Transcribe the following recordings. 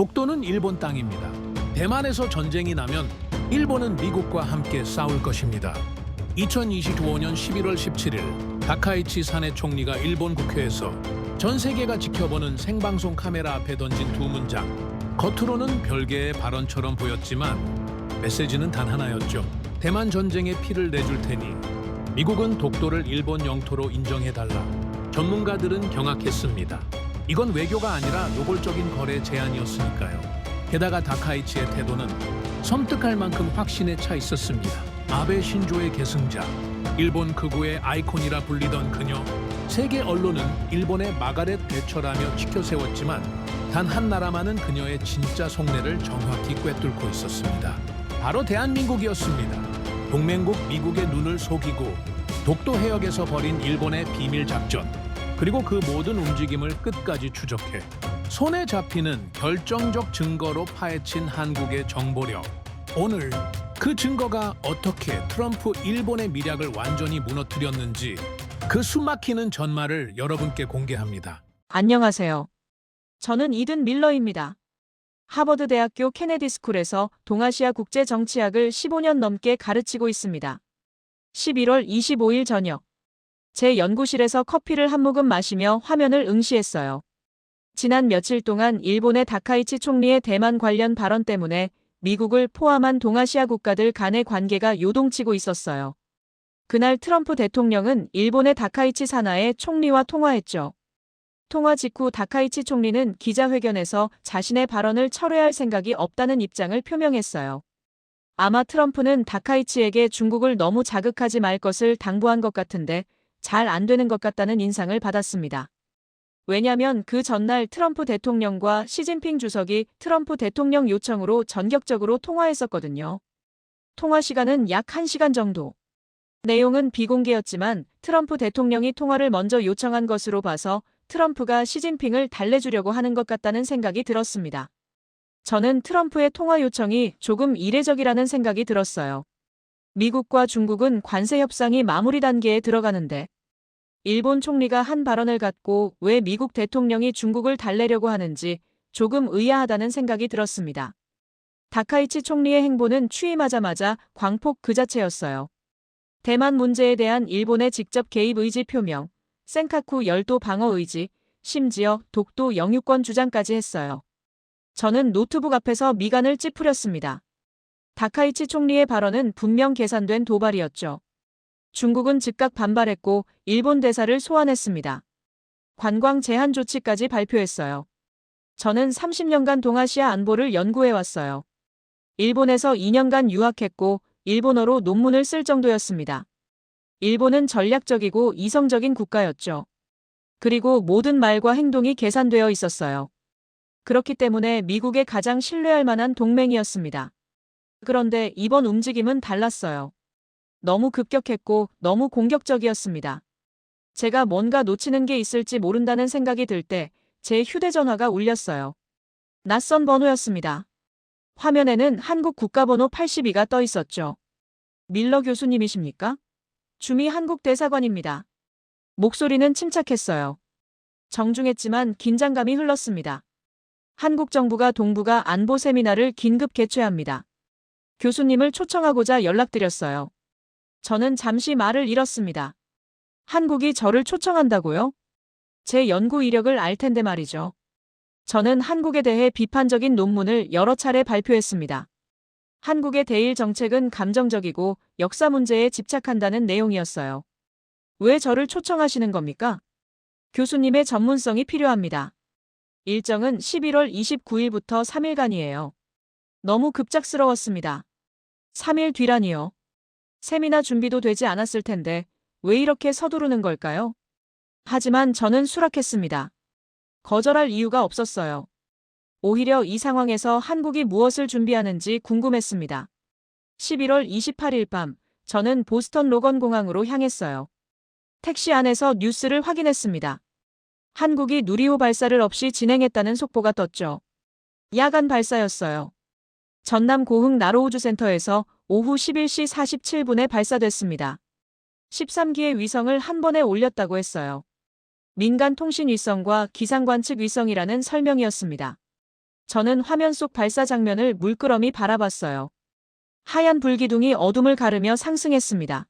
독도는 일본 땅입니다. 대만에서 전쟁이 나면 일본은 미국과 함께 싸울 것입니다. 2025년 11월 17일 다카이치 사네 총리가 일본 국회에서 전 세계가 지켜보는 생방송 카메라 앞에 던진 두 문장. 겉으로는 별개의 발언처럼 보였지만 메시지는 단 하나였죠. 대만 전쟁에 피를 내줄 테니 미국은 독도를 일본 영토로 인정해달라. 전문가들은 경악했습니다. 이건 외교가 아니라 노골적인 거래 제안이었으니까요. 게다가 다카이치의 태도는 섬뜩할 만큼 확신에 차 있었습니다. 아베 신조의 계승자, 일본 극우의 아이콘이라 불리던 그녀. 세계 언론은 일본의 마가렛 대처라며 치켜세웠지만 단 한 나라만은 그녀의 진짜 속내를 정확히 꿰뚫고 있었습니다. 바로 대한민국이었습니다. 동맹국 미국의 눈을 속이고 독도 해역에서 벌인 일본의 비밀 작전, 그리고 그 모든 움직임을 끝까지 추적해 손에 잡히는 결정적 증거로 파헤친 한국의 정보력. 오늘 그 증거가 어떻게 트럼프 일본의 미략을 완전히 무너뜨렸는지 그 숨막히는 전말을 여러분께 공개합니다. 안녕하세요. 저는 이든 밀러입니다. 하버드 대학교 케네디 스쿨에서 동아시아 국제 정치학을 15년 넘게 가르치고 있습니다. 11월 25일 저녁, 제 연구실에서 커피를 한 모금 마시며 화면을 응시했어요. 지난 며칠 동안 일본의 다카이치 총리의 대만 관련 발언 때문에 미국을 포함한 동아시아 국가들 간의 관계가 요동치고 있었어요. 그날 트럼프 대통령은 일본의 다카이치 산하의 총리와 통화했죠. 통화 직후 다카이치 총리는 기자회견에서 자신의 발언을 철회할 생각이 없다는 입장을 표명했어요. 아마 트럼프는 다카이치에게 중국을 너무 자극하지 말 것을 당부한 것 같은데 잘 안 되는 것 같다는 인상을 받았습니다. 왜냐면 그 전날 트럼프 대통령과 시진핑 주석이 트럼프 대통령 요청으로 전격적으로 통화했었거든요. 통화 시간은 약 1시간 정도. 내용은 비공개였지만 트럼프 대통령이 통화를 먼저 요청한 것으로 봐서 트럼프가 시진핑을 달래주려고 하는 것 같다는 생각이 들었습니다. 저는 트럼프의 통화 요청이 조금 이례적이라는 생각이 들었어요. 미국과 중국은 관세 협상이 마무리 단계에 들어가는데 일본 총리가 한 발언을 갖고 왜 미국 대통령이 중국을 달래려고 하는지 조금 의아하다는 생각이 들었습니다. 다카이치 총리의 행보는 취임하자마자 광폭 그 자체였어요. 대만 문제에 대한 일본의 직접 개입 의지 표명, 센카쿠 열도 방어 의지, 심지어 독도 영유권 주장까지 했어요. 저는 노트북 앞에서 미간을 찌푸렸습니다. 다카이치 총리의 발언은 분명 계산된 도발이었죠. 중국은 즉각 반발했고 일본 대사를 소환했습니다. 관광 제한 조치까지 발표했어요. 저는 30년간 동아시아 안보를 연구해왔어요. 일본에서 2년간 유학했고 일본어로 논문을 쓸 정도였습니다. 일본은 전략적이고 이성적인 국가였죠. 그리고 모든 말과 행동이 계산되어 있었어요. 그렇기 때문에 미국의 가장 신뢰할 만한 동맹이었습니다. 그런데 이번 움직임은 달랐어요. 너무 급격했고 너무 공격적이었습니다. 제가 뭔가 놓치는 게 있을지 모른다는 생각이 들 때 제 휴대전화가 울렸어요. 낯선 번호였습니다. 화면에는 한국 국가번호 82가 떠 있었죠. 밀러 교수님이십니까? 주미 한국 대사관입니다. 목소리는 침착했어요. 정중했지만 긴장감이 흘렀습니다. 한국 정부가 동북아 안보 세미나를 긴급 개최합니다. 교수님을 초청하고자 연락드렸어요. 저는 잠시 말을 잃었습니다. 한국이 저를 초청한다고요? 제 연구 이력을 알 텐데 말이죠. 저는 한국에 대해 비판적인 논문을 여러 차례 발표했습니다. 한국의 대일 정책은 감정적이고 역사 문제에 집착한다는 내용이었어요. 왜 저를 초청하시는 겁니까? 교수님의 전문성이 필요합니다. 일정은 11월 29일부터 3일간이에요. 너무 급작스러웠습니다. 3일 뒤라니요. 세미나 준비도 되지 않았을 텐데 왜 이렇게 서두르는 걸까요? 하지만 저는 수락했습니다. 거절할 이유가 없었어요. 오히려 이 상황에서 한국이 무엇을 준비하는지 궁금했습니다. 11월 28일 밤, 저는 보스턴 로건 공항으로 향했어요. 택시 안에서 뉴스를 확인했습니다. 한국이 누리호 발사를 없이 진행했다는 속보가 떴죠. 야간 발사였어요. 전남 고흥 나로우주센터에서 오후 11시 47분에 발사됐습니다. 13기의 위성을 한 번에 올렸다고 했어요. 민간 통신 위성과 기상 관측 위성이라는 설명이었습니다. 저는 화면 속 발사 장면을 물끄러미 바라봤어요. 하얀 불기둥이 어둠을 가르며 상승했습니다.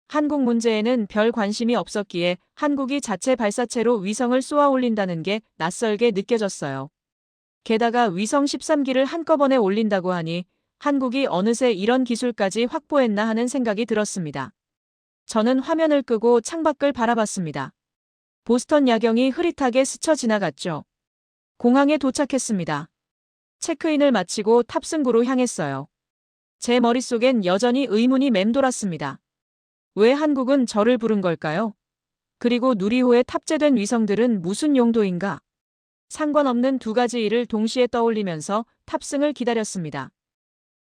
한국 문제에는 별 관심이 없었기에 한국이 자체 발사체로 위성을 쏘아 올린다는 게 낯설게 느껴졌어요. 게다가 위성 13기를 한꺼번에 올린다고 하니 한국이 어느새 이런 기술까지 확보했나 하는 생각이 들었습니다. 저는 화면을 끄고 창밖을 바라봤습니다. 보스턴 야경이 흐릿하게 스쳐 지나갔죠. 공항에 도착했습니다. 체크인을 마치고 탑승구로 향했어요. 제 머릿속엔 여전히 의문이 맴돌았습니다. 왜 한국은 저를 부른 걸까요? 그리고 누리호에 탑재된 위성들은 무슨 용도인가? 상관없는 두 가지 일을 동시에 떠올리면서 탑승을 기다렸습니다.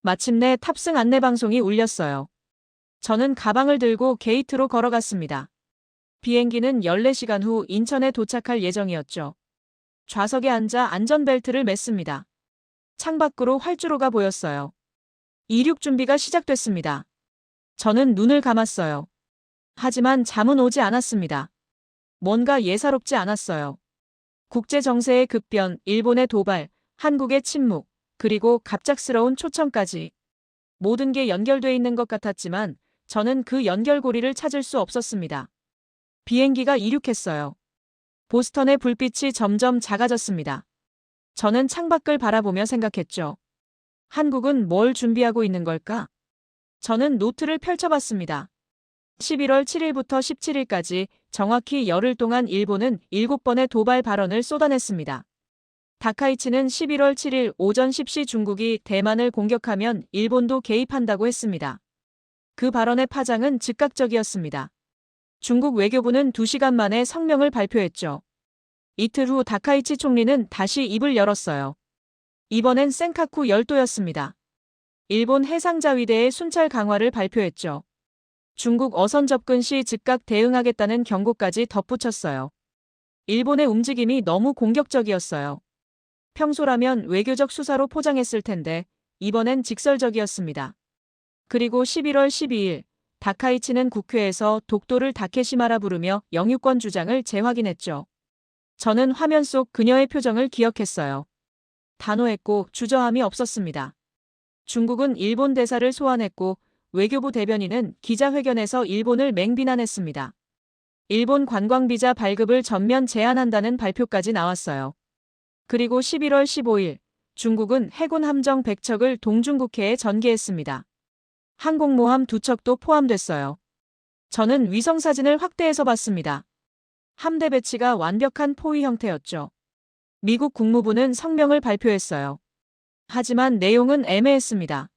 마침내 탑승 안내방송이 울렸어요. 저는 가방을 들고 게이트로 걸어갔습니다. 비행기는 14시간 후 인천에 도착할 예정이었죠. 좌석에 앉아 안전벨트를 맸습니다. 창밖으로 활주로가 보였어요. 이륙 준비가 시작됐습니다. 저는 눈을 감았어요. 하지만 잠은 오지 않았습니다. 뭔가 예사롭지 않았어요. 국제 정세의 급변, 일본의 도발, 한국의 침묵, 그리고 갑작스러운 초청까지. 모든 게 연결돼 있는 것 같았지만 저는 그 연결고리를 찾을 수 없었습니다. 비행기가 이륙했어요. 보스턴의 불빛이 점점 작아졌습니다. 저는 창밖을 바라보며 생각했죠. 한국은 뭘 준비하고 있는 걸까? 저는 노트를 펼쳐봤습니다. 11월 7일부터 17일까지 정확히 열흘 동안 일본은 7번의 도발 발언을 쏟아냈습니다. 다카이치는 11월 7일 오전 10시 중국이 대만을 공격하면 일본도 개입한다고 했습니다. 그 발언의 파장은 즉각적이었습니다. 중국 외교부는 2시간 만에 성명을 발표했죠. 이틀 후 다카이치 총리는 다시 입을 열었어요. 이번엔 센카쿠 열도였습니다. 일본 해상자위대의 순찰 강화를 발표했죠. 중국 어선 접근 시 즉각 대응하겠다는 경고까지 덧붙였어요. 일본의 움직임이 너무 공격적이었어요. 평소라면 외교적 수사로 포장했을 텐데 이번엔 직설적이었습니다. 그리고 11월 12일 다카이치는 국회에서 독도를 다케시마라 부르며 영유권 주장을 재확인했죠. 저는 화면 속 그녀의 표정을 기억했어요. 단호했고 주저함이 없었습니다. 중국은 일본 대사를 소환했고 외교부 대변인은 기자회견에서 일본을 맹비난했습니다. 일본 관광비자 발급을 전면 제한한다는 발표까지 나왔어요. 그리고 11월 15일 중국은 해군 함정 100척을 동중국해에 전개했습니다. 항공모함 2척도 포함됐어요. 저는 위성사진을 확대해서 봤습니다. 함대 배치가 완벽한 포위 형태였죠. 미국 국무부는 성명을 발표했어요. 하지만 내용은 애매했습니다.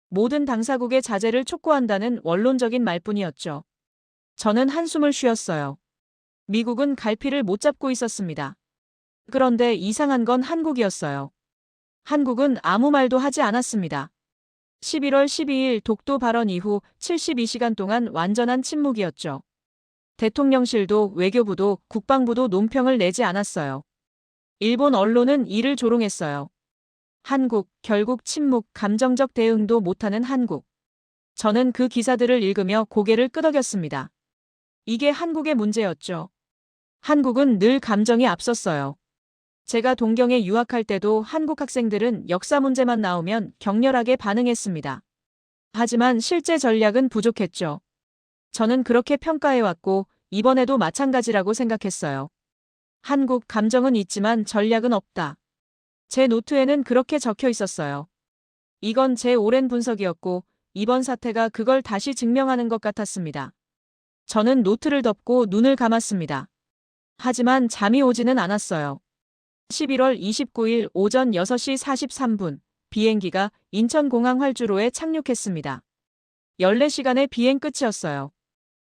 모든 당사국의 자제를 촉구한다는 원론적인 말뿐이었죠. 저는 한숨을 쉬었어요. 미국은 갈피를 못 잡고 있었습니다. 그런데 이상한 건 한국이었어요. 한국은 아무 말도 하지 않았습니다. 11월 12일 독도 발언 이후 72시간 동안 완전한 침묵이었죠. 대통령실도 외교부도 국방부도 논평을 내지 않았어요. 일본 언론은 이를 조롱했어요. 한국, 결국 침묵, 감정적 대응도 못하는 한국. 저는 그 기사들을 읽으며 고개를 끄덕였습니다. 이게 한국의 문제였죠. 한국은 늘 감정이 앞섰어요. 제가 동경에 유학할 때도 한국 학생들은 역사 문제만 나오면 격렬하게 반응했습니다. 하지만 실제 전략은 부족했죠. 저는 그렇게 평가해왔고 이번에도 마찬가지라고 생각했어요. 한국 감정은 있지만 전략은 없다. 제 노트에는 그렇게 적혀 있었어요. 이건 제 오랜 분석이었고 이번 사태가 그걸 다시 증명하는 것 같았습니다. 저는 노트를 덮고 눈을 감았습니다. 하지만 잠이 오지는 않았어요. 11월 29일 오전 6시 43분 비행기가 인천공항 활주로에 착륙했습니다. 14시간의 비행 끝이었어요.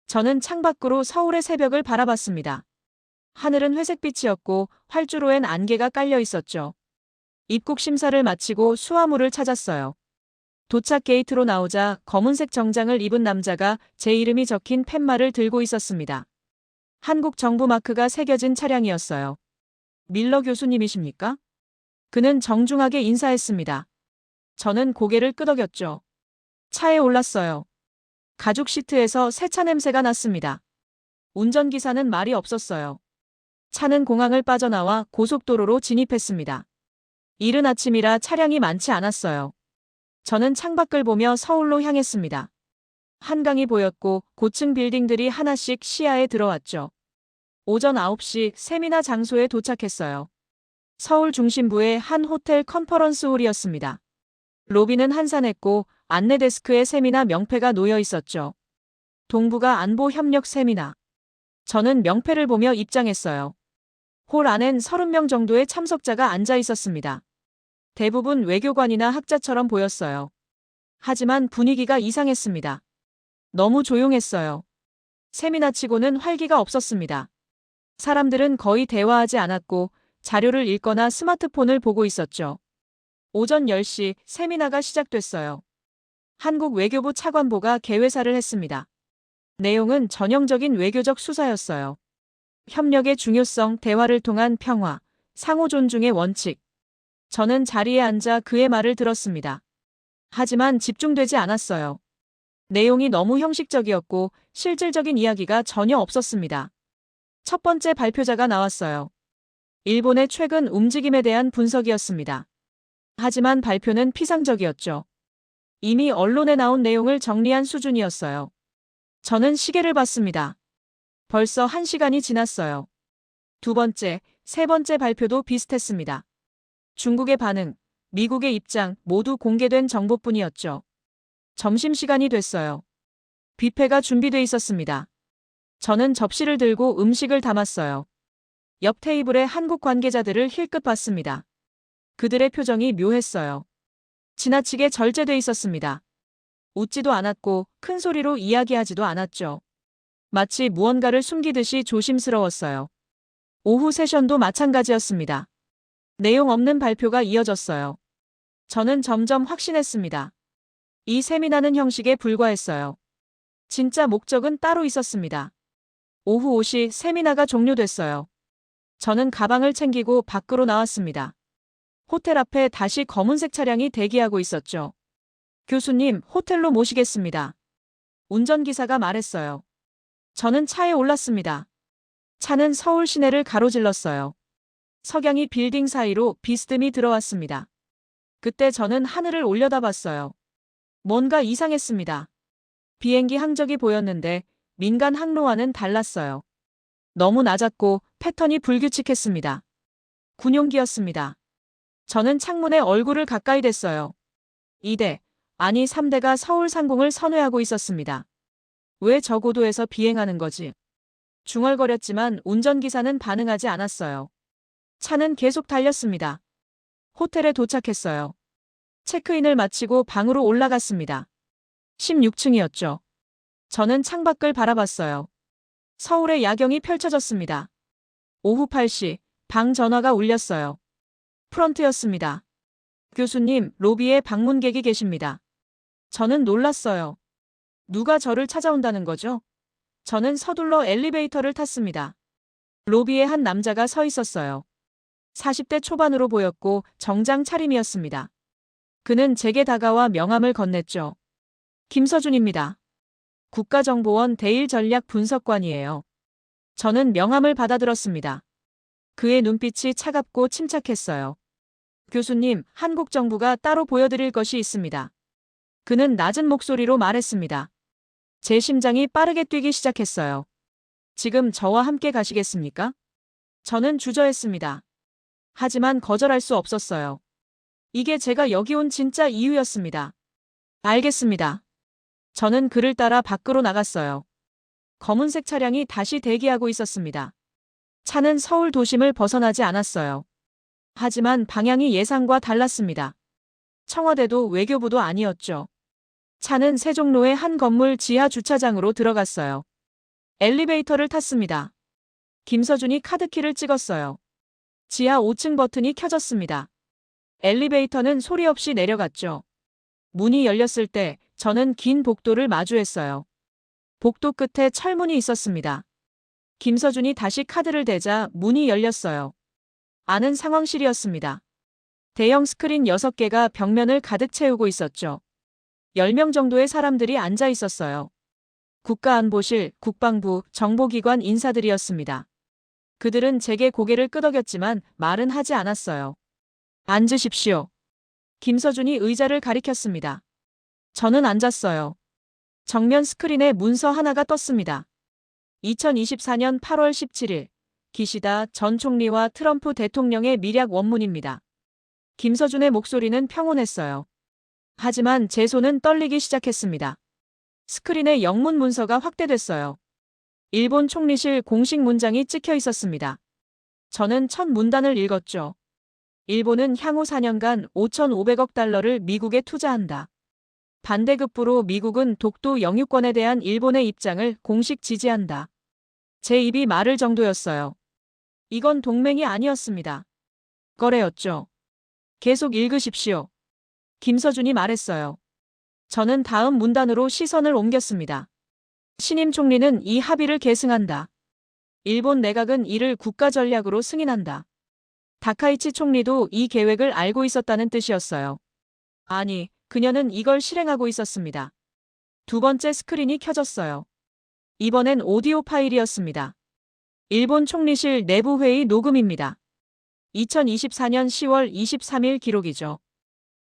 저는 창밖으로 서울의 새벽을 바라봤습니다. 하늘은 회색빛이었고 활주로엔 안개가 깔려 있었죠. 입국 심사를 마치고 수화물을 찾았어요. 도착 게이트로 나오자 검은색 정장을 입은 남자가 제 이름이 적힌 팻말을 들고 있었습니다. 한국 정부 마크가 새겨진 차량이었어요. 밀러 교수님이십니까? 그는 정중하게 인사했습니다. 저는 고개를 끄덕였죠. 차에 올랐어요. 가죽 시트에서 세차 냄새가 났습니다. 운전기사는 말이 없었어요. 차는 공항을 빠져나와 고속도로로 진입했습니다. 이른 아침이라 차량이 많지 않았어요. 저는 창밖을 보며 서울로 향했습니다. 한강이 보였고 고층 빌딩들이 하나씩 시야에 들어왔죠. 오전 9시 세미나 장소에 도착했어요. 서울 중심부의 한 호텔 컨퍼런스홀이었습니다. 로비는 한산했고 안내 데스크에 세미나 명패가 놓여 있었죠. 동북아 안보 협력 세미나. 저는 명패를 보며 입장했어요. 홀 안엔 30명 정도의 참석자가 앉아 있었습니다. 대부분 외교관이나 학자처럼 보였어요. 하지만 분위기가 이상했습니다. 너무 조용했어요. 세미나치고는 활기가 없었습니다. 사람들은 거의 대화하지 않았고 자료를 읽거나 스마트폰을 보고 있었죠. 오전 10시 세미나가 시작됐어요. 한국 외교부 차관보가 개회사를 했습니다. 내용은 전형적인 외교적 수사였어요. 협력의 중요성, 대화를 통한 평화, 상호 존중의 원칙. 저는 자리에 앉아 그의 말을 들었습니다. 하지만 집중되지 않았어요. 내용이 너무 형식적이었고 실질적인 이야기가 전혀 없었습니다. 첫 번째 발표자가 나왔어요. 일본의 최근 움직임에 대한 분석이었습니다. 하지만 발표는 피상적이었죠. 이미 언론에 나온 내용을 정리한 수준이었어요. 저는 시계를 봤습니다. 벌써 1시간이 지났어요. 두 번째, 세 번째 발표도 비슷했습니다. 중국의 반응, 미국의 입장 모두 공개된 정보뿐이었죠. 점심시간이 됐어요. 뷔페가 준비돼 있었습니다. 저는 접시를 들고 음식을 담았어요. 옆 테이블의 한국 관계자들을 힐끗 봤습니다. 그들의 표정이 묘했어요. 지나치게 절제돼 있었습니다. 웃지도 않았고 큰 소리로 이야기하지도 않았죠. 마치 무언가를 숨기듯이 조심스러웠어요. 오후 세션도 마찬가지였습니다. 내용 없는 발표가 이어졌어요. 저는 점점 확신했습니다. 이 세미나는 형식에 불과했어요. 진짜 목적은 따로 있었습니다. 오후 5시 세미나가 종료됐어요. 저는 가방을 챙기고 밖으로 나왔습니다. 호텔 앞에 다시 검은색 차량이 대기하고 있었죠. 교수님, 호텔로 모시겠습니다. 운전기사가 말했어요. 저는 차에 올랐습니다. 차는 서울 시내를 가로질렀어요. 석양이 빌딩 사이로 비스듬히 들어왔습니다. 그때 저는 하늘을 올려다봤어요. 뭔가 이상했습니다. 비행기 항적이 보였는데 민간 항로와는 달랐어요. 너무 낮았고 패턴이 불규칙했습니다. 군용기였습니다. 저는 창문에 얼굴을 가까이 댔어요. 2대, 아니 3대가 서울 상공을 선회하고 있었습니다. 왜 저 고도에서 비행하는 거지? 중얼거렸지만 운전기사는 반응하지 않았어요. 차는 계속 달렸습니다. 호텔에 도착했어요. 체크인을 마치고 방으로 올라갔습니다. 16층이었죠. 저는 창밖을 바라봤어요. 서울의 야경이 펼쳐졌습니다. 오후 8시 방 전화가 울렸어요. 프런트였습니다. 교수님, 로비에 방문객이 계십니다. 저는 놀랐어요. 누가 저를 찾아온다는 거죠? 저는 서둘러 엘리베이터를 탔습니다. 로비에 한 남자가 서 있었어요. 40대 초반으로 보였고 정장 차림이었습니다. 그는 제게 다가와 명함을 건넸죠. 김서준입니다. 국가정보원 대일전략분석관이에요. 저는 명함을 받아들었습니다. 그의 눈빛이 차갑고 침착했어요. 교수님, 한국 정부가 따로 보여드릴 것이 있습니다. 그는 낮은 목소리로 말했습니다. 제 심장이 빠르게 뛰기 시작했어요. 지금 저와 함께 가시겠습니까? 저는 주저했습니다. 하지만 거절할 수 없었어요. 이게 제가 여기 온 진짜 이유였습니다. 알겠습니다. 저는 그를 따라 밖으로 나갔어요. 검은색 차량이 다시 대기하고 있었습니다. 차는 서울 도심을 벗어나지 않았어요. 하지만 방향이 예상과 달랐습니다. 청와대도 외교부도 아니었죠. 차는 세종로의 한 건물 지하 주차장으로 들어갔어요. 엘리베이터를 탔습니다. 김서준이 카드키를 찍었어요. 지하 5층 버튼이 켜졌습니다. 엘리베이터는 소리 없이 내려갔죠. 문이 열렸을 때 저는 긴 복도를 마주했어요. 복도 끝에 철문이 있었습니다. 김서준이 다시 카드를 대자 문이 열렸어요. 안은 상황실이었습니다. 대형 스크린 6개가 벽면을 가득 채우고 있었죠. 10명 정도의 사람들이 앉아 있었어요. 국가안보실, 국방부, 정보기관 인사들이었습니다. 그들은 제게 고개를 끄덕였지만 말은 하지 않았어요. 앉으십시오. 김서준이 의자를 가리켰습니다. 저는 앉았어요. 정면 스크린에 문서 하나가 떴습니다. 2024년 8월 17일 기시다 전 총리와 트럼프 대통령의 밀약 원문입니다. 김서준의 목소리는 평온했어요. 하지만 제 손은 떨리기 시작했습니다. 스크린에 영문 문서가 확대됐어요. 일본 총리실 공식 문장이 찍혀 있었습니다. 저는 첫 문단을 읽었죠. 일본은 향후 4년간 5,500억 달러를 미국에 투자한다. 반대급부로 미국은 독도 영유권에 대한 일본의 입장을 공식 지지한다. 제 입이 마를 정도였어요. 이건 동맹이 아니었습니다. 거래였죠. 계속 읽으십시오. 김서준이 말했어요. 저는 다음 문단으로 시선을 옮겼습니다. 신임 총리는 이 합의를 계승한다. 일본 내각은 이를 국가 전략으로 승인한다. 다카이치 총리도 이 계획을 알고 있었다는 뜻이었어요. 아니, 그녀는 이걸 실행하고 있었습니다. 두 번째 스크린이 켜졌어요. 이번엔 오디오 파일이었습니다. 일본 총리실 내부 회의 녹음입니다. 2024년 10월 23일 기록이죠.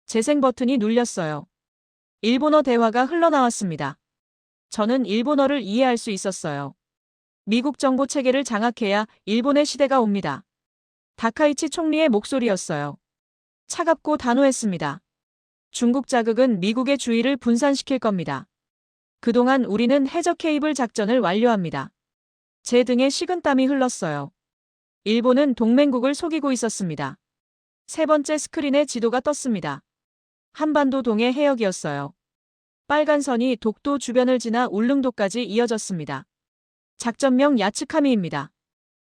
재생 버튼이 눌렸어요. 일본어 대화가 흘러나왔습니다. 저는 일본어를 이해할 수 있었어요. 미국 정보 체계를 장악해야 일본의 시대가 옵니다. 다카이치 총리의 목소리였어요. 차갑고 단호했습니다. 중국 자극은 미국의 주의를 분산시킬 겁니다. 그동안 우리는 해저 케이블 작전을 완료합니다. 제 등에 식은땀이 흘렀어요. 일본은 동맹국을 속이고 있었습니다. 세 번째 스크린에 지도가 떴습니다. 한반도 동해 해역이었어요. 빨간 선이 독도 주변을 지나 울릉도까지 이어졌습니다. 작전명 야츠카미입니다.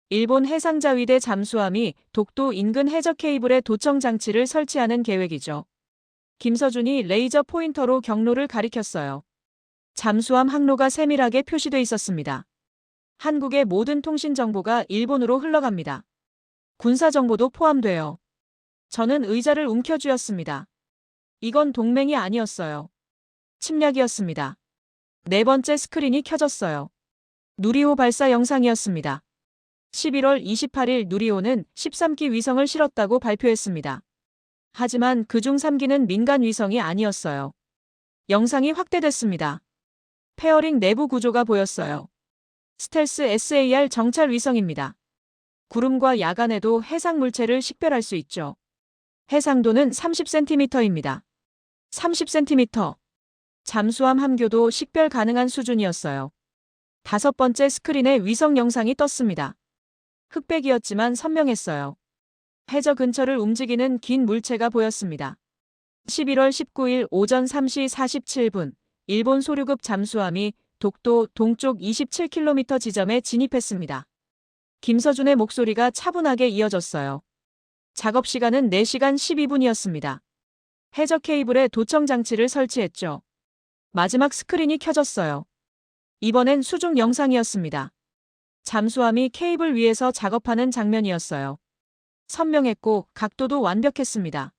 일본 해상자위대 잠수함이 독도 인근 해저 케이블에 도청 장치를 설치하는 계획이죠. 김서준이 레이저 포인터로 경로를 가리켰어요. 잠수함 항로가 세밀하게 표시돼 있었습니다. 한국의 모든 통신 정보가 일본으로 흘러갑니다. 군사 정보도 포함돼요. 저는 의자를 움켜쥐었습니다. 이건 동맹이 아니었어요. 침략이었습니다. 네 번째 스크린이 켜졌어요. 누리호 발사 영상이었습니다. 11월 28일 누리호는 13기 위성을 실었다고 발표했습니다. 하지만 그중 3기는 민간 위성이 아니었어요. 영상이 확대됐습니다. 페어링 내부 구조가 보였어요. 스텔스 SAR 정찰 위성입니다. 구름과 야간에도 해상 물체를 식별할 수 있죠. 해상도는 30cm입니다. 30cm. 잠수함 함교도 식별 가능한 수준이었어요. 다섯 번째 스크린에 위성 영상이 떴습니다. 흑백이었지만 선명했어요. 해저 근처를 움직이는 긴 물체가 보였습니다. 11월 19일 오전 3시 47분, 일본 소류급 잠수함이 독도 동쪽 27km 지점에 진입했습니다. 김서준의 목소리가 차분하게 이어졌어요. 작업 시간은 4시간 12분이었습니다. 해저 케이블에 도청 장치를 설치했죠. 마지막 스크린이 켜졌어요. 이번엔 수중 영상이었습니다. 잠수함이 케이블 위에서 작업하는 장면이었어요. 선명했고 각도도 완벽했습니다.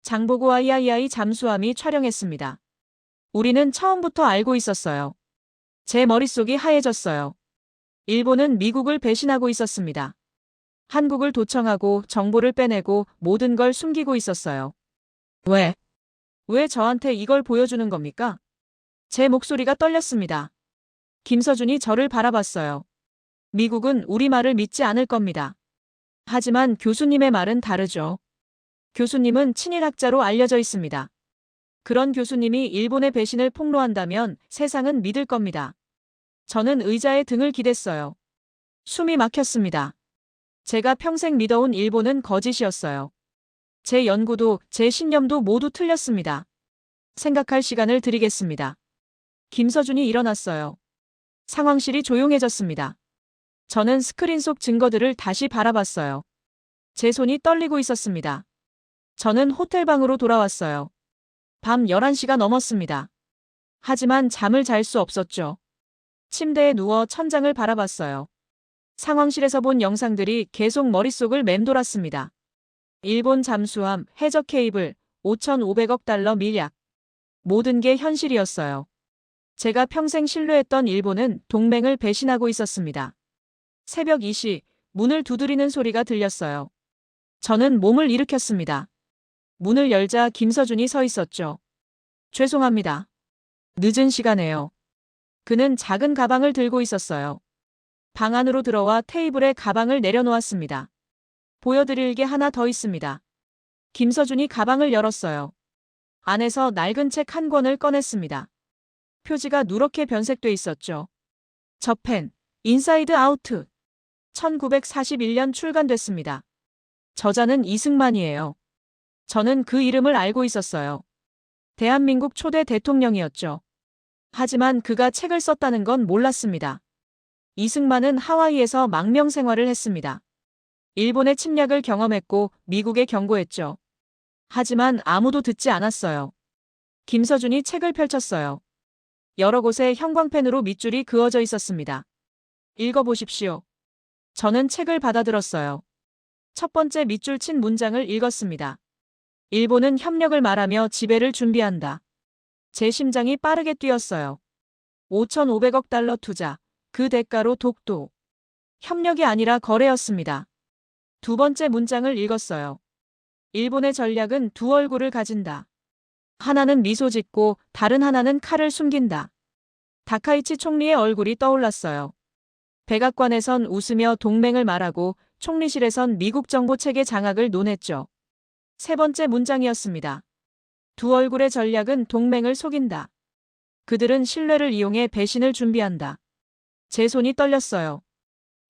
장보고 III 잠수함이 촬영했습니다. 우리는 처음부터 알고 있었어요. 제 머릿속이 하얘졌어요. 일본은 미국을 배신하고 있었습니다. 한국을 도청하고 정보를 빼내고 모든 걸 숨기고 있었어요. 왜 저한테 이걸 보여주는 겁니까? 제 목소리가 떨렸습니다. 김서준이 저를 바라봤어요. 미국은 우리 말을 믿지 않을 겁니다. 하지만 교수님의 말은 다르죠. 교수님은 친일학자로 알려져 있습니다. 그런 교수님이 일본의 배신을 폭로한다면 세상은 믿을 겁니다. 저는 의자에 등을 기댔어요. 숨이 막혔습니다. 제가 평생 믿어온 일본은 거짓이었어요. 제 연구도 제 신념도 모두 틀렸습니다. 생각할 시간을 드리겠습니다. 김서준이 일어났어요. 상황실이 조용해졌습니다. 저는 스크린 속 증거들을 다시 바라봤어요. 제 손이 떨리고 있었습니다. 저는 호텔방으로 돌아왔어요. 밤 11시가 넘었습니다. 하지만 잠을 잘 수 없었죠. 침대에 누워 천장을 바라봤어요. 상황실에서 본 영상들이 계속 머릿속을 맴돌았습니다. 일본 잠수함, 해저 케이블, 5,500억 달러 밀약. 모든 게 현실이었어요. 제가 평생 신뢰했던 일본은 동맹을 배신하고 있었습니다. 새벽 2시, 문을 두드리는 소리가 들렸어요. 저는 몸을 일으켰습니다. 문을 열자 김서준이 서 있었죠. 죄송합니다. 늦은 시간에요. 그는 작은 가방을 들고 있었어요. 방 안으로 들어와 테이블에 가방을 내려놓았습니다. 보여드릴 게 하나 더 있습니다. 김서준이 가방을 열었어요. 안에서 낡은 책 한 권을 꺼냈습니다. 표지가 누렇게 변색돼 있었죠. 저펜, 인사이드 아우트. 1941년 출간됐습니다. 저자는 이승만이에요. 저는 그 이름을 알고 있었어요. 대한민국 초대 대통령이었죠. 하지만 그가 책을 썼다는 건 몰랐습니다. 이승만은 하와이에서 망명 생활을 했습니다. 일본의 침략을 경험했고 미국에 경고했죠. 하지만 아무도 듣지 않았어요. 김서준이 책을 펼쳤어요. 여러 곳에 형광펜으로 밑줄이 그어져 있었습니다. 읽어보십시오. 저는 책을 받아들었어요. 첫 번째 밑줄 친 문장을 읽었습니다. 일본은 협력을 말하며 지배를 준비한다. 제 심장이 빠르게 뛰었어요. 5,500억 달러 투자, 그 대가로 독도. 협력이 아니라 거래였습니다. 두 번째 문장을 읽었어요. 일본의 전략은 두 얼굴을 가진다. 하나는 미소 짓고 다른 하나는 칼을 숨긴다. 다카이치 총리의 얼굴이 떠올랐어요. 백악관에선 웃으며 동맹을 말하고 총리실에선 미국 정보 체계 장악을 논했죠. 세 번째 문장이었습니다. 두 얼굴의 전략은 동맹을 속인다. 그들은 신뢰를 이용해 배신을 준비한다. 제 손이 떨렸어요.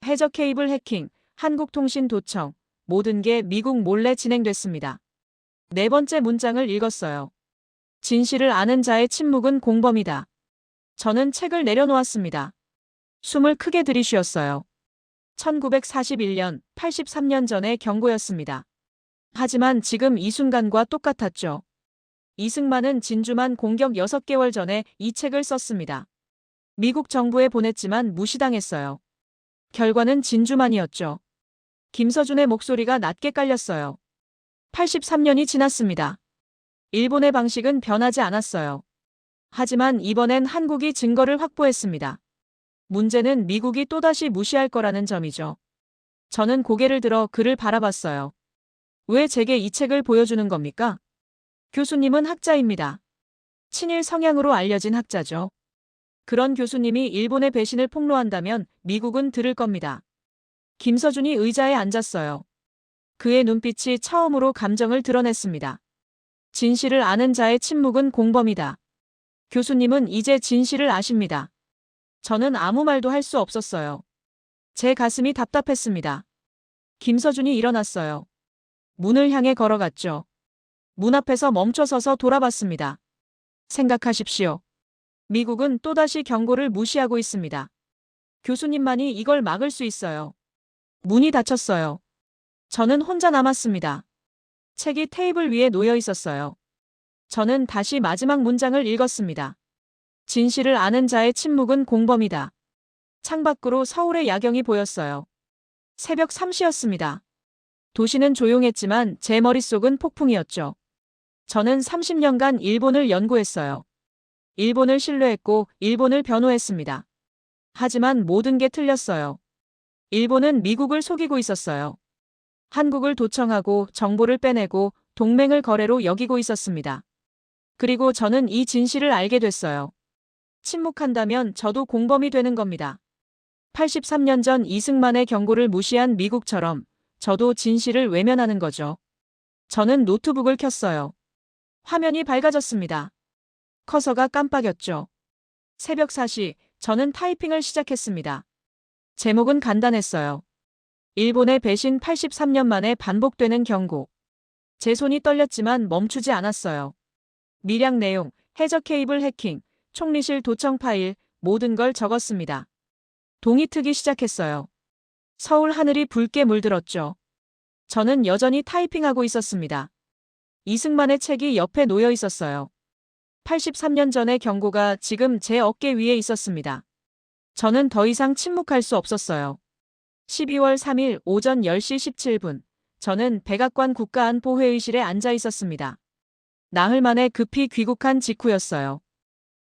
해저 케이블 해킹, 한국통신도청, 모든 게 미국 몰래 진행됐습니다. 네 번째 문장을 읽었어요. 진실을 아는 자의 침묵은 공범이다. 저는 책을 내려놓았습니다. 숨을 크게 들이쉬었어요. 1941년, 83년 전의 경고였습니다. 하지만 지금 이 순간과 똑같았죠. 이승만은 진주만 공격 6개월 전에 이 책을 썼습니다. 미국 정부에 보냈지만 무시당했어요. 결과는 진주만이었죠. 김서준의 목소리가 낮게 깔렸어요. 83년이 지났습니다. 일본의 방식은 변하지 않았어요. 하지만 이번엔 한국이 증거를 확보했습니다. 문제는 미국이 또다시 무시할 거라는 점이죠. 저는 고개를 들어 그를 바라봤어요. 왜 제게 이 책을 보여주는 겁니까? 교수님은 학자입니다. 친일 성향으로 알려진 학자죠. 그런 교수님이 일본의 배신을 폭로한다면 미국은 들을 겁니다. 김서준이 의자에 앉았어요. 그의 눈빛이 처음으로 감정을 드러냈습니다. 진실을 아는 자의 침묵은 공범이다. 교수님은 이제 진실을 아십니다. 저는 아무 말도 할 수 없었어요. 제 가슴이 답답했습니다. 김서준이 일어났어요. 문을 향해 걸어갔죠. 문 앞에서 멈춰서서 돌아봤습니다. 생각하십시오. 미국은 또다시 경고를 무시하고 있습니다. 교수님만이 이걸 막을 수 있어요. 문이 닫혔어요. 저는 혼자 남았습니다. 책이 테이블 위에 놓여 있었어요. 저는 다시 마지막 문장을 읽었습니다. 진실을 아는 자의 침묵은 공범이다. 창밖으로 서울의 야경이 보였어요. 새벽 3시였습니다. 도시는 조용했지만 제 머릿속은 폭풍이었죠. 저는 30년간 일본을 연구했어요. 일본을 신뢰했고 일본을 변호했습니다. 하지만 모든 게 틀렸어요. 일본은 미국을 속이고 있었어요. 한국을 도청하고 정보를 빼내고 동맹을 거래로 여기고 있었습니다. 그리고 저는 이 진실을 알게 됐어요. 침묵한다면 저도 공범이 되는 겁니다. 83년 전 이승만의 경고를 무시한 미국처럼 저도 진실을 외면하는 거죠. 저는 노트북을 켰어요. 화면이 밝아졌습니다. 커서가 깜빡였죠. 새벽 4시, 저는 타이핑을 시작했습니다. 제목은 간단했어요. 일본의 배신 83년 만에 반복되는 경고. 제 손이 떨렸지만 멈추지 않았어요. 밀양 내용, 해저 케이블 해킹, 총리실 도청 파일, 모든 걸 적었습니다. 동이 트기 시작했어요. 서울 하늘이 붉게 물들었죠. 저는 여전히 타이핑하고 있었습니다. 이승만의 책이 옆에 놓여 있었어요. 83년 전의 경고가 지금 제 어깨 위에 있었습니다. 저는 더 이상 침묵할 수 없었어요. 12월 3일 오전 10시 17분, 저는 백악관 국가안보회의실에 앉아 있었습니다. 나흘 만에 급히 귀국한 직후였어요.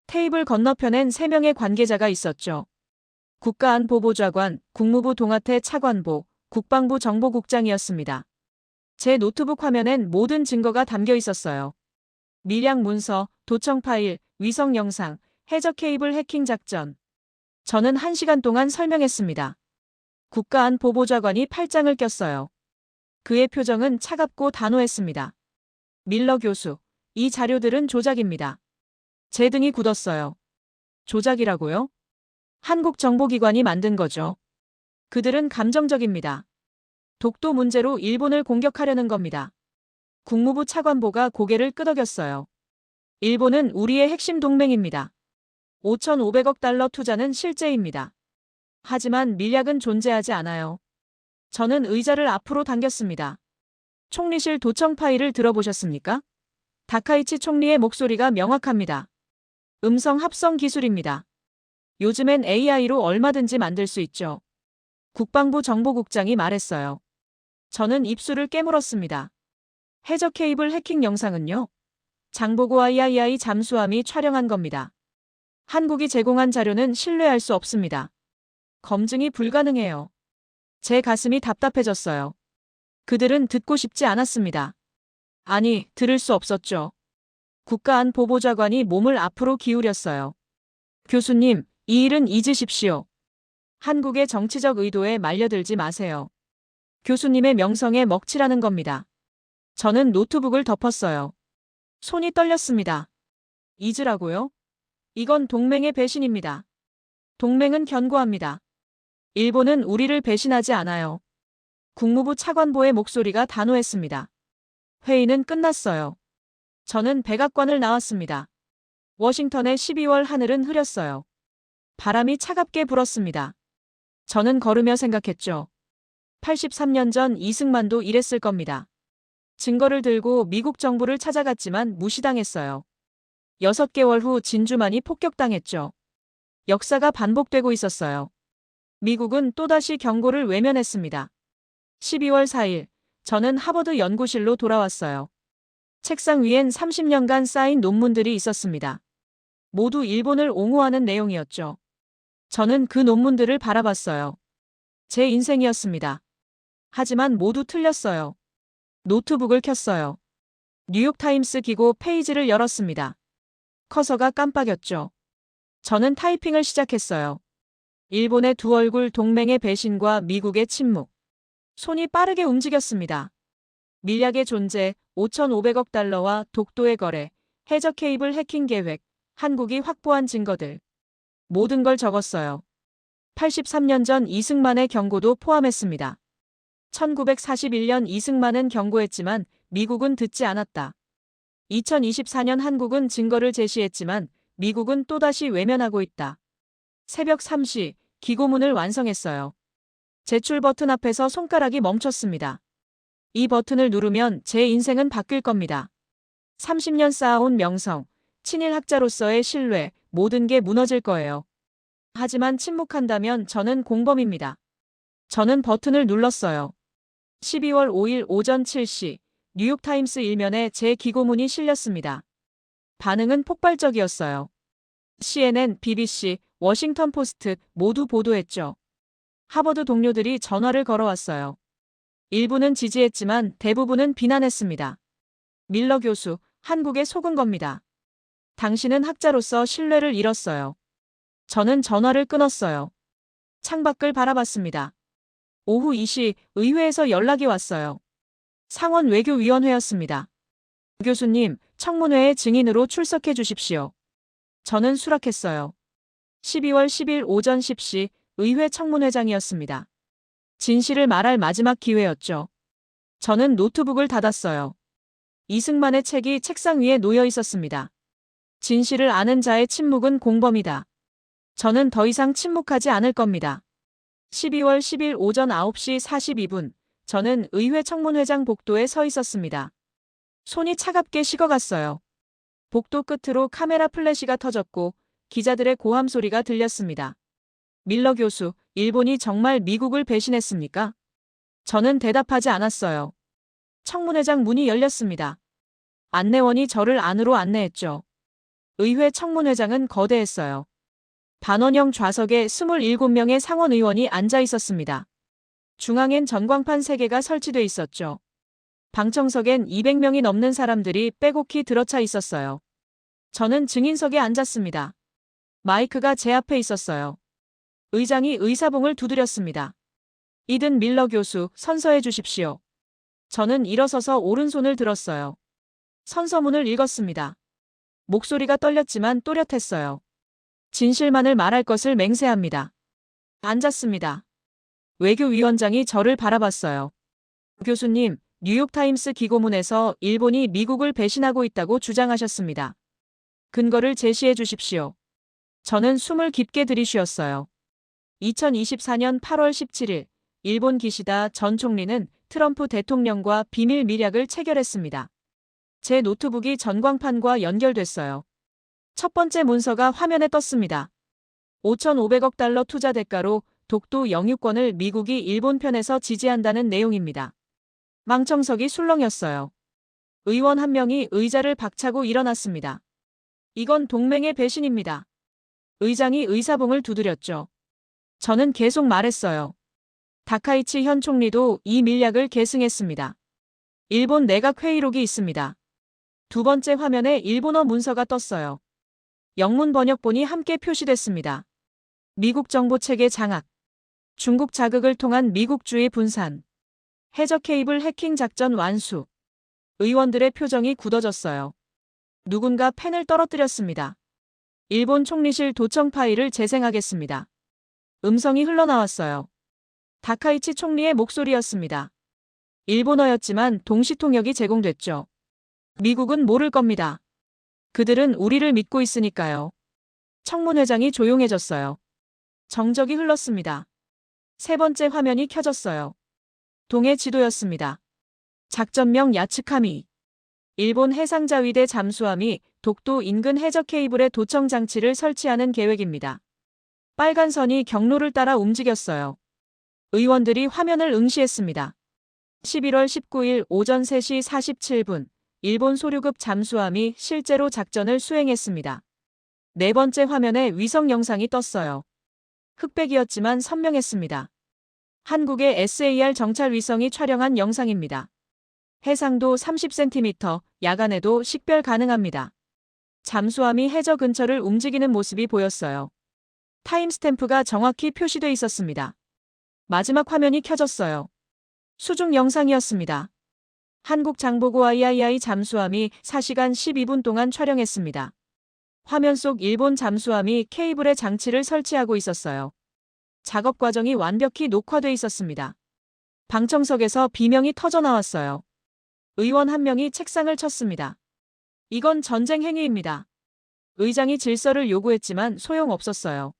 테이블 건너편엔 3명의 관계자가 있었죠. 국가안보보좌관, 국무부 동아태 차관보, 국방부 정보국장이었습니다. 제 노트북 화면엔 모든 증거가 담겨 있었어요. 밀양 문서, 도청 파일, 위성 영상, 해저 케이블 해킹 작전. 저는 1시간 동안 설명했습니다. 국가안보보좌관이 팔짱을 꼈어요. 그의 표정은 차갑고 단호했습니다. 밀러 교수, 이 자료들은 조작입니다. 제 등이 굳었어요. 조작이라고요? 한국 정보기관이 만든 거죠. 그들은 감정적입니다. 독도 문제로 일본을 공격하려는 겁니다. 국무부 차관보가 고개를 끄덕였어요. 일본은 우리의 핵심 동맹입니다. 5,500억 달러 투자는 실제입니다. 하지만 밀약은 존재하지 않아요. 저는 의자를 앞으로 당겼습니다. 총리실 도청 파일을 들어보셨습니까? 다카이치 총리의 목소리가 명확합니다. 음성 합성 기술입니다. 요즘엔 AI로 얼마든지 만들 수 있죠. 국방부 정보국장이 말했어요. 저는 입술을 깨물었습니다. 해저 케이블 해킹 영상은요? 장보고 III 잠수함이 촬영한 겁니다. 한국이 제공한 자료는 신뢰할 수 없습니다. 검증이 불가능해요. 제 가슴이 답답해졌어요. 그들은 듣고 싶지 않았습니다. 아니, 들을 수 없었죠. 국가안보보좌관이 몸을 앞으로 기울였어요. 교수님, 이 일은 잊으십시오. 한국의 정치적 의도에 말려들지 마세요. 교수님의 명성에 먹칠하는 겁니다. 저는 노트북을 덮었어요. 손이 떨렸습니다. 잊으라고요? 이건 동맹의 배신입니다. 동맹은 견고합니다. 일본은 우리를 배신하지 않아요. 국무부 차관보의 목소리가 단호했습니다. 회의는 끝났어요. 저는 백악관을 나왔습니다. 워싱턴의 12월 하늘은 흐렸어요. 바람이 차갑게 불었습니다. 저는 걸으며 생각했죠. 83년 전 이승만도 이랬을 겁니다. 증거를 들고 미국 정부를 찾아갔지만 무시당했어요. 6개월 후 진주만이 폭격당했죠. 역사가 반복되고 있었어요. 미국은 또다시 경고를 외면했습니다. 12월 4일, 저는 하버드 연구실로 돌아왔어요. 책상 위엔 30년간 쌓인 논문들이 있었습니다. 모두 일본을 옹호하는 내용이었죠. 저는 그 논문들을 바라봤어요. 제 인생이었습니다. 하지만 모두 틀렸어요. 노트북을 켰어요. 뉴욕타임스 기고 페이지를 열었습니다. 커서가 깜빡였죠. 저는 타이핑을 시작했어요. 일본의 두 얼굴, 동맹의 배신과 미국의 침묵. 손이 빠르게 움직였습니다. 밀약의 존재, 5,500억 달러와 독도의 거래, 해저 케이블 해킹 계획, 한국이 확보한 증거들. 모든 걸 적었어요. 83년 전 이승만의 경고도 포함했습니다. 1941년 이승만은 경고했지만 미국은 듣지 않았다. 2024년 한국은 증거를 제시했지만 미국은 또다시 외면하고 있다. 새벽 3시, 기고문을 완성했어요. 제출 버튼 앞에서 손가락이 멈췄습니다. 이 버튼을 누르면 제 인생은 바뀔 겁니다. 30년 쌓아온 명성, 친일 학자로서의 신뢰, 모든 게 무너질 거예요. 하지만 침묵한다면 저는 공범입니다. 저는 버튼을 눌렀어요. 12월 5일 오전 7시, 뉴욕타임스 일면에 제 기고문이 실렸습니다. 반응은 폭발적이었어요. CNN, BBC, 워싱턴 포스트 모두 보도했죠. 하버드 동료들이 전화를 걸어왔어요. 일부는 지지했지만 대부분은 비난했습니다. 밀러 교수, 한국에 속은 겁니다. 당신은 학자로서 신뢰를 잃었어요. 저는 전화를 끊었어요. 창밖을 바라봤습니다. 오후 2시 의회에서 연락이 왔어요. 상원 외교위원회였습니다. 교수님, 청문회에 증인으로 출석해 주십시오. 저는 수락했어요. 12월 10일 오전 10시 의회 청문회장이었습니다. 진실을 말할 마지막 기회였죠. 저는 노트북을 닫았어요. 이승만의 책이 책상 위에 놓여 있었습니다. 진실을 아는 자의 침묵은 공범이다. 저는 더 이상 침묵하지 않을 겁니다. 12월 10일 오전 9시 42분, 저는 의회 청문회장 복도에 서 있었습니다. 손이 차갑게 식어갔어요. 복도 끝으로 카메라 플래시가 터졌고 기자들의 고함 소리가 들렸습니다. 밀러 교수, 일본이 정말 미국을 배신했습니까? 저는 대답하지 않았어요. 청문회장 문이 열렸습니다. 안내원이 저를 안으로 안내했죠. 의회 청문회장은 거대했어요. 반원형 좌석에 27명의 상원 의원이 앉아 있었습니다. 중앙엔 전광판 3개가 설치돼 있었죠. 방청석엔 200명이 넘는 사람들이 빼곡히 들어차 있었어요. 저는 증인석에 앉았습니다. 마이크가 제 앞에 있었어요. 의장이 의사봉을 두드렸습니다. 이든 밀러 교수, 선서해 주십시오. 저는 일어서서 오른손을 들었어요. 선서문을 읽었습니다. 목소리가 떨렸지만 또렷했어요. 진실만을 말할 것을 맹세합니다. 앉았습니다. 외교위원장이 저를 바라봤어요. 교수님, 뉴욕타임스 기고문에서 일본이 미국을 배신하고 있다고 주장하셨습니다. 근거를 제시해 주십시오. 저는 숨을 깊게 들이쉬었어요. 2024년 8월 17일, 일본 기시다 전 총리는 트럼프 대통령과 비밀 밀약을 체결했습니다. 제 노트북이 전광판과 연결됐어요. 첫 번째 문서가 화면에 떴습니다. 5,500억 달러 투자 대가로 독도 영유권을 미국이 일본 편에서 지지한다는 내용입니다. 망청석이 술렁였어요. 의원 한 명이 의자를 박차고 일어났습니다. 이건 동맹의 배신입니다. 의장이 의사봉을 두드렸죠. 저는 계속 말했어요. 다카이치 현 총리도 이 밀약을 계승했습니다. 일본 내각 회의록이 있습니다. 두 번째 화면에 일본어 문서가 떴어요. 영문 번역본이 함께 표시됐습니다. 미국 정보 체계 장악, 중국 자극을 통한 미국주의 분산, 해저 케이블 해킹 작전 완수. 의원들의 표정이 굳어졌어요. 누군가 펜을 떨어뜨렸습니다. 일본 총리실 도청 파일을 재생하겠습니다. 음성이 흘러나왔어요. 다카이치 총리의 목소리였습니다. 일본어였지만 동시통역이 제공됐죠. 미국은 모를 겁니다. 그들은 우리를 믿고 있으니까요. 청문회장이 조용해졌어요. 정적이 흘렀습니다. 세 번째 화면이 켜졌어요. 동해 지도였습니다. 작전명 야츠카미. 일본 해상자위대 잠수함이 독도 인근 해저 케이블에 도청 장치를 설치하는 계획입니다. 빨간 선이 경로를 따라 움직였어요. 의원들이 화면을 응시했습니다. 11월 19일 오전 3시 47분, 일본 소류급 잠수함이 실제로 작전을 수행했습니다. 네 번째 화면에 위성 영상이 떴어요. 흑백이었지만 선명했습니다. 한국의 SAR 정찰 위성이 촬영한 영상입니다. 해상도 30cm, 야간에도 식별 가능합니다. 잠수함이 해저 근처를 움직이는 모습이 보였어요. 타임스탬프가 정확히 표시돼 있었습니다. 마지막 화면이 켜졌어요. 수중 영상이었습니다. 한국 장보고 II 잠수함이 4시간 12분 동안 촬영했습니다. 화면 속 일본 잠수함이 케이블에 장치를 설치하고 있었어요. 작업 과정이 완벽히 녹화돼 있었습니다. 방청석에서 비명이 터져 나왔어요. 의원 한 명이 책상을 쳤습니다. 이건 전쟁 행위입니다. 의장이 질서를 요구했지만 소용없었어요.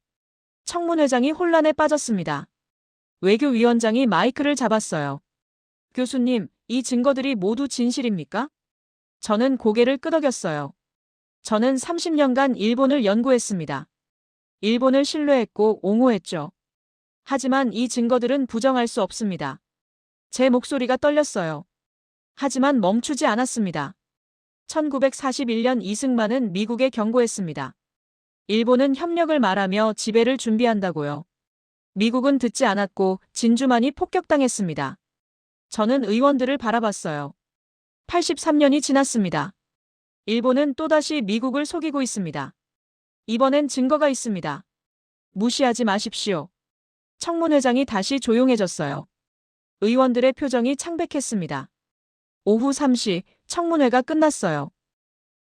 청문회장이 혼란에 빠졌습니다. 외교위원장이 마이크를 잡았어요. 교수님, 이 증거들이 모두 진실입니까? 저는 고개를 끄덕였어요. 저는 30년간 일본을 연구했습니다. 일본을 신뢰했고 옹호했죠. 하지만 이 증거들은 부정할 수 없습니다. 제 목소리가 떨렸어요. 하지만 멈추지 않았습니다. 1941년 이승만은 미국에 경고했습니다. 일본은 협력을 말하며 지배를 준비한다고요. 미국은 듣지 않았고 진주만이 폭격당했습니다. 저는 의원들을 바라봤어요. 83년이 지났습니다. 일본은 또다시 미국을 속이고 있습니다. 이번엔 증거가 있습니다. 무시하지 마십시오. 청문회장이 다시 조용해졌어요. 의원들의 표정이 창백했습니다. 오후 3시 청문회가 끝났어요.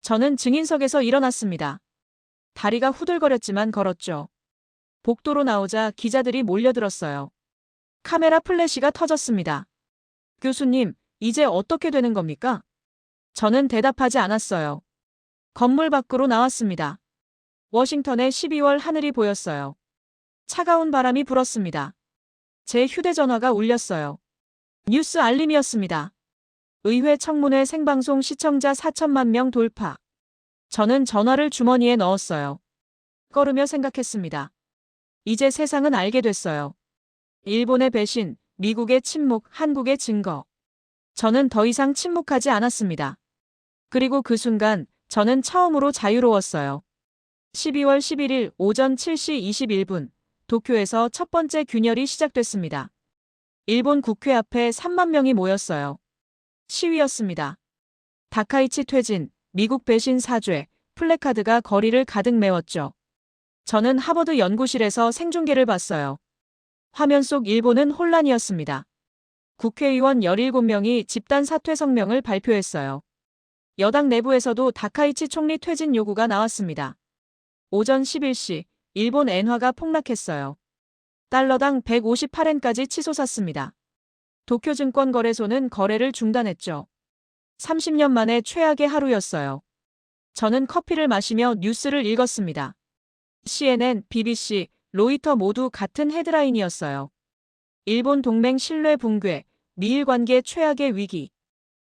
저는 증인석에서 일어났습니다. 다리가 후들거렸지만 걸었죠. 복도로 나오자 기자들이 몰려들었어요. 카메라 플래시가 터졌습니다. 교수님, 이제 어떻게 되는 겁니까? 저는 대답하지 않았어요. 건물 밖으로 나왔습니다. 워싱턴의 12월 하늘이 보였어요. 차가운 바람이 불었습니다. 제 휴대전화가 울렸어요. 뉴스 알림이었습니다. 의회 청문회 생방송 시청자 4천만 명 돌파. 저는 전화를 주머니에 넣었어요. 꺼르며 생각했습니다. 이제 세상은 알게 됐어요. 일본의 배신, 미국의 침묵, 한국의 증거. 저는 더 이상 침묵하지 않았습니다. 그리고 그 순간 저는 처음으로 자유로웠어요. 12월 11일 오전 7시 21분, 도쿄에서 첫 번째 균열이 시작됐습니다. 일본 국회 앞에 3만 명이 모였어요. 시위였습니다. 다카이치 퇴진, 미국 배신 사죄, 플래카드가 거리를 가득 메웠죠. 저는 하버드 연구실에서 생중계를 봤어요. 화면 속 일본은 혼란이었습니다. 국회의원 17명이 집단 사퇴 성명을 발표했어요. 여당 내부에서도 다카이치 총리 퇴진 요구가 나왔습니다. 오전 11시, 일본 엔화가 폭락했어요. 달러당 158엔까지 치솟았습니다. 도쿄증권거래소는 거래를 중단했죠. 30년 만에 최악의 하루였어요. 저는 커피를 마시며 뉴스를 읽었습니다. CNN, BBC, 로이터 모두 같은 헤드라인이었어요. 일본 동맹 신뢰 붕괴, 미일 관계 최악의 위기.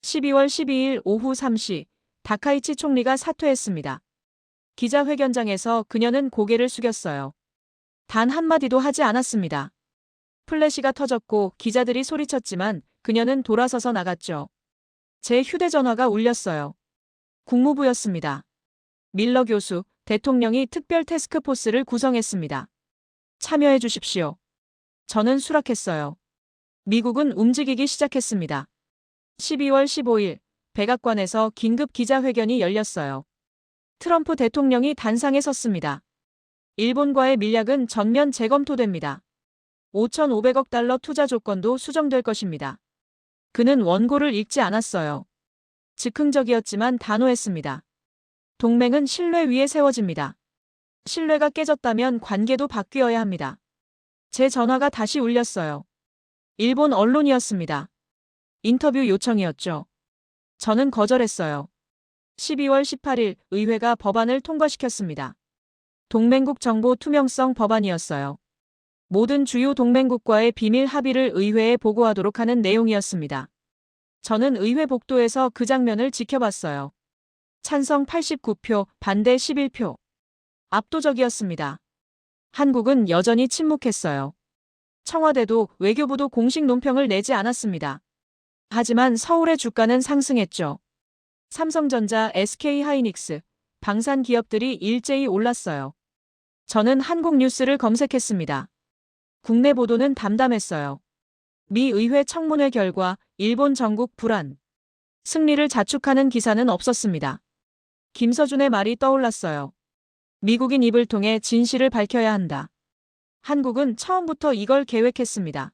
12월 12일 오후 3시, 다카이치 총리가 사퇴했습니다. 기자회견장에서 그녀는 고개를 숙였어요. 단 한마디도 하지 않았습니다. 플래시가 터졌고 기자들이 소리쳤지만 그녀는 돌아서서 나갔죠. 제 휴대전화가 울렸어요. 국무부였습니다. 밀러 교수, 대통령이 특별 태스크포스를 구성했습니다. 참여해 주십시오. 저는 수락했어요. 미국은 움직이기 시작했습니다. 12월 15일, 백악관에서 긴급 기자회견이 열렸어요. 트럼프 대통령이 단상에 섰습니다. 일본과의 밀약은 전면 재검토됩니다. 5,500억 달러 투자 조건도 수정될 것입니다. 그는 원고를 읽지 않았어요. 즉흥적이었지만 단호했습니다. 동맹은 신뢰 위에 세워집니다. 신뢰가 깨졌다면 관계도 바뀌어야 합니다. 제 전화가 다시 울렸어요. 일본 언론이었습니다. 인터뷰 요청이었죠. 저는 거절했어요. 12월 18일 의회가 법안을 통과시켰습니다. 동맹국 정보 투명성 법안이었어요. 모든 주요 동맹국과의 비밀 합의를 의회에 보고하도록 하는 내용이었습니다. 저는 의회 복도에서 그 장면을 지켜봤어요. 찬성 89표, 반대 11표. 압도적이었습니다. 한국은 여전히 침묵했어요. 청와대도 외교부도 공식 논평을 내지 않았습니다. 하지만 서울의 주가는 상승했죠. 삼성전자, SK하이닉스, 방산 기업들이 일제히 올랐어요. 저는 한국 뉴스를 검색했습니다. 국내 보도는 담담했어요. 미 의회 청문회 결과 일본 전국 불안. 승리를 자축하는 기사는 없었습니다. 김서준의 말이 떠올랐어요. 미국인 입을 통해 진실을 밝혀야 한다. 한국은 처음부터 이걸 계획했습니다.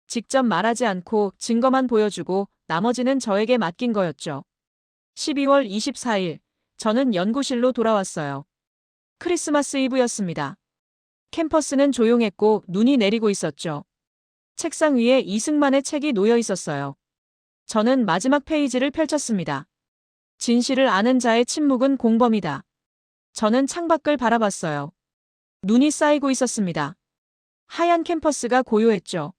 직접 말하지 않고 증거만 보여주고 나머지는 저에게 맡긴 거였죠. 12월 24일, 저는 연구실로 돌아왔어요. 크리스마스 이브였습니다. 캠퍼스는 조용했고 눈이 내리고 있었죠. 책상 위에 이승만의 책이 놓여 있었어요. 저는 마지막 페이지를 펼쳤습니다. 진실을 아는 자의 침묵은 공범이다. 저는 창밖을 바라봤어요. 눈이 쌓이고 있었습니다. 하얀 캠퍼스가 고요했죠.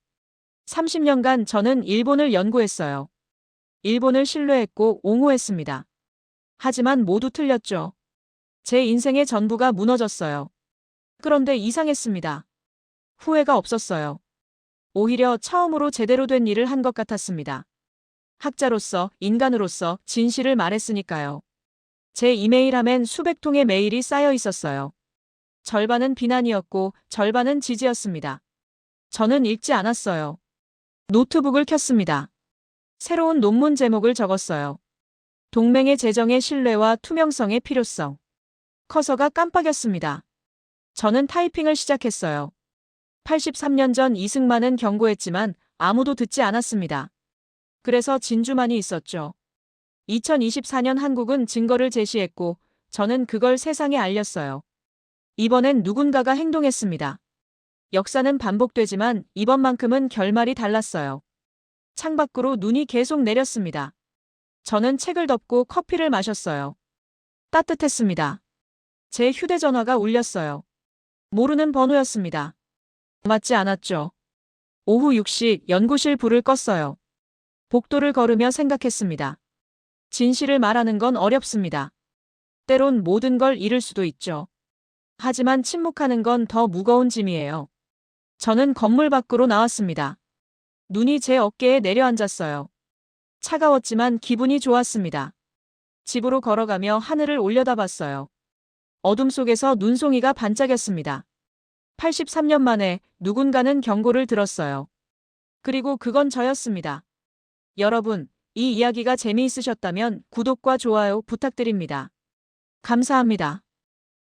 30년간 저는 일본을 연구했어요. 일본을 신뢰했고 옹호했습니다. 하지만 모두 틀렸죠. 제 인생의 전부가 무너졌어요. 그런데 이상했습니다. 후회가 없었어요. 오히려 처음으로 제대로 된 일을 한 것 같았습니다. 학자로서, 인간으로서 진실을 말했으니까요. 제 이메일함엔 수백 통의 메일이 쌓여 있었어요. 절반은 비난이었고 절반은 지지였습니다. 저는 읽지 않았어요. 노트북을 켰습니다. 새로운 논문 제목을 적었어요. 동맹의 재정의 신뢰와 투명성의 필요성. 커서가 깜빡였습니다. 저는 타이핑을 시작했어요. 83년 전 이승만은 경고했지만 아무도 듣지 않았습니다. 그래서 진주만이 있었죠. 2024년 한국은 증거를 제시했고 저는 그걸 세상에 알렸어요. 이번엔 누군가가 행동했습니다. 역사는 반복되지만 이번만큼은 결말이 달랐어요. 창밖으로 눈이 계속 내렸습니다. 저는 책을 덮고 커피를 마셨어요. 따뜻했습니다. 제 휴대전화가 울렸어요. 모르는 번호였습니다. 맞지 않았죠. 오후 6시 연구실 불을 껐어요. 복도를 걸으며 생각했습니다. 진실을 말하는 건 어렵습니다. 때론 모든 걸 잃을 수도 있죠. 하지만 침묵하는 건 더 무거운 짐이에요. 저는 건물 밖으로 나왔습니다. 눈이 제 어깨에 내려앉았어요. 차가웠지만 기분이 좋았습니다. 집으로 걸어가며 하늘을 올려다봤어요. 어둠 속에서 눈송이가 반짝였습니다. 83년 만에 누군가는 경고를 들었어요. 그리고 그건 저였습니다. 여러분, 이 이야기가 재미있으셨다면 구독과 좋아요 부탁드립니다. 감사합니다.